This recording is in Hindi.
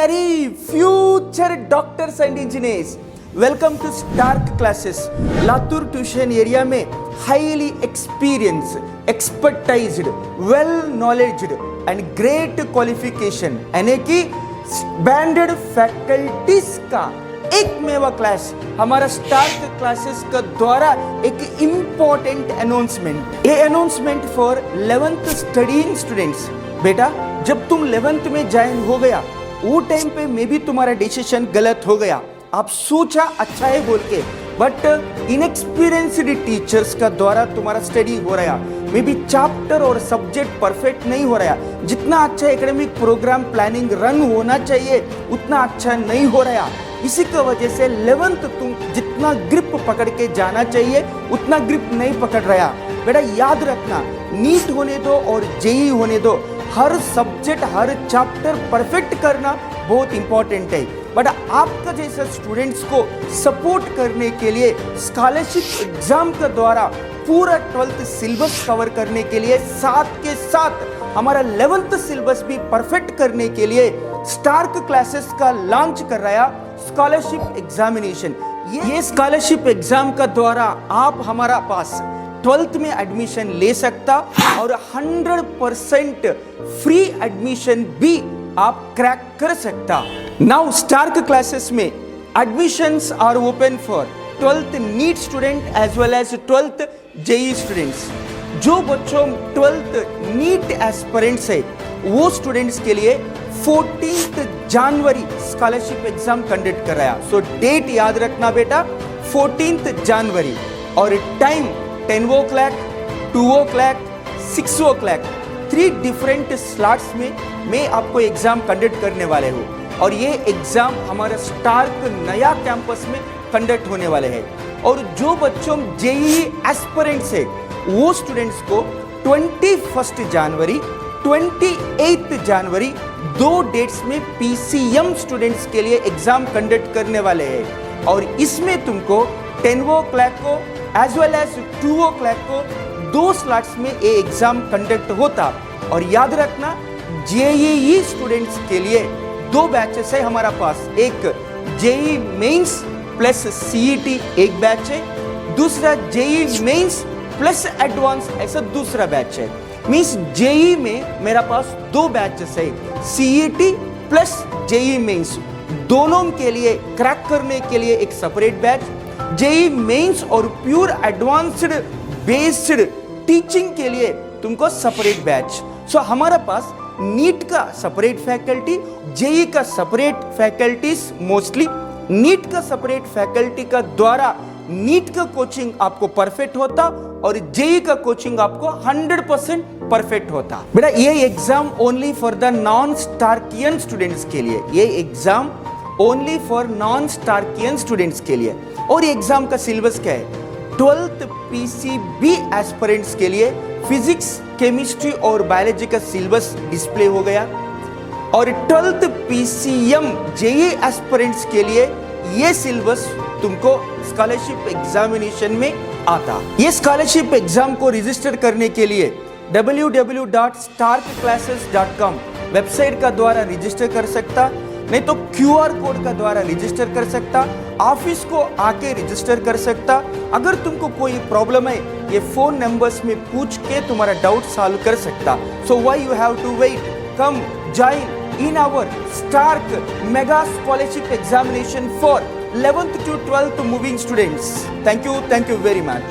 very future doctors and engineers. Welcome to Stark Classes. Latur tuition area में highly experienced, expertised, well knowledge and great qualification यानी कि banded faculties का एक मेवा क्लास हमारा स्टार्क क्लासेस का द्वारा एक इम्पोर्टेंट अनाउंसमेंट। ये announcement for 11th studying students. बेटा जब तुम 11th में ज्वाइन हो गया वो टाइम पे मे भी तुम्हारा डिसीजन गलत हो गया, आप सोचा अच्छा है बोल के, बट इनएक्सपीरियंस्ड टीचर्स का द्वारा तुम्हारा स्टडी हो रहा, मे बी चैप्टर और सब्जेक्ट परफेक्ट नहीं हो रहा, जितना अच्छा एकेडमिक प्रोग्राम प्लानिंग रन होना चाहिए उतना अच्छा नहीं हो रहा। इसी की वजह से 11th तुम जितना ग्रिप पकड़ के जाना चाहिए उतना ग्रिप नहीं पकड़ रहा। बेटा याद रखना, नीट होने दो और जेई होने दो, हर सब्जेक्ट हर चैप्टर परफेक्ट करना बहुत इंपॉर्टेंट है। बट आपका जैसे स्टूडेंट्स को सपोर्ट करने के लिए स्कॉलरशिप एग्जाम के द्वारा पूरा 12th सिलेबस कवर करने के लिए साथ के साथ हमारा 11th सिलेबस भी परफेक्ट करने के लिए स्टार्क क्लासेस का लॉन्च कर रहा स्कॉलरशिप एग्जामिनेशन। ये स्कॉलरशिप एग्जाम का द्वारा आप हमारा पास 12th में एडमिशन ले सकता और 100% फ्री एडमिशन भी आप क्रैक कर सकता। नाउ स्टार्क क्लासेस में admissions are open for 12th NEET student as well as 12th JEE students. जो बच्चों 12th नीट एस्पिरेंट्स है वो स्टूडेंट्स के लिए 14th जनवरी स्कॉलरशिप एग्जाम कंडक्ट कर रहा है। सो डेट याद रखना बेटा, 14th जनवरी, और time 10 o'clock, 2 o'clock, 6 o'clock, 3 different slots में मैं आपको एग्जाम कंडक्ट करने वाले हूँ। और ये एग्जाम हमारा स्टार्क नया कैंपस में कंडक्ट होने वाले हैं। और जो बच्चों जेईई एस्पिरेंट्स है वो स्टूडेंट्स को 21 जनवरी 28 जनवरी 2 डेट्स में पीसीएम स्टूडेंट्स के लिए एग्जाम कंडक्ट करने वाले हैं। और इसमें तुमको 10 o'clock को एज वेल एज 2 o'clock को 2 स्लॉट्स में ये एग्जाम कंडक्ट होता। और याद रखना जेईई स्टूडेंट्स के लिए 2 बैचेस है हमारा पास, एक जेईई मेंस प्लस सीईटी एक बैच है, दूसरा जेईई मेंस प्लस एडवांस ऐसा दूसरा बैच है। मींस जेईई में मेरा पास 2 बैचेस है, सीईटी प्लस जेईई मेंस, दोनों के लिए क्रैक करने के लिए एक सेपरेट बैच, जेईई मेंस और प्योर एडवांस्ड बेस्ड टीचिंग के लिए तुमको सेपरेट बैच। सो हमारा पास नीट का सेपरेट फैकल्टी, जेईई का सेपरेट फैकल्टीज, मोस्टली नीट का सेपरेट फैकल्टी का द्वारा नीट का कोचिंग आपको परफेक्ट होता और जेईई का कोचिंग आपको 100% परफेक्ट होता। बेटा ये exam only for the non starkian students के लिए, ये exam only for non starkian students के लिए। और ये एग्जाम का सिलेबस क्या है? 12th पीसीबी एस्पिरेंट्स के लिए फिजिक्स, केमिस्ट्री और बायोलॉजी का सिलेबस डिस्प्ले हो गया। और 12th पीसीएम जेईई एस्पिरेंट्स के लिए ये सिलेबस तुमको स्कॉलरशिप एग्जामिनेशन में आता। ये स्कॉलरशिप एग्जाम को रजिस्टर करने के लिए www.starkclasses.com वेबसाइट का द्वारा रजिस्टर कर सकता, नहीं तो QR कोड का द्वारा रजिस्टर कर सकता, ऑफिस को आके रजिस्टर कर सकता। अगर तुमको कोई प्रॉब्लम है ये फोन नंबर्स में पूछ के तुम्हारा डाउट सॉल्व कर सकता। So why you have to wait, come join in our Stark mega scholarship examination for 11th to 12th moving students. Thank you very much.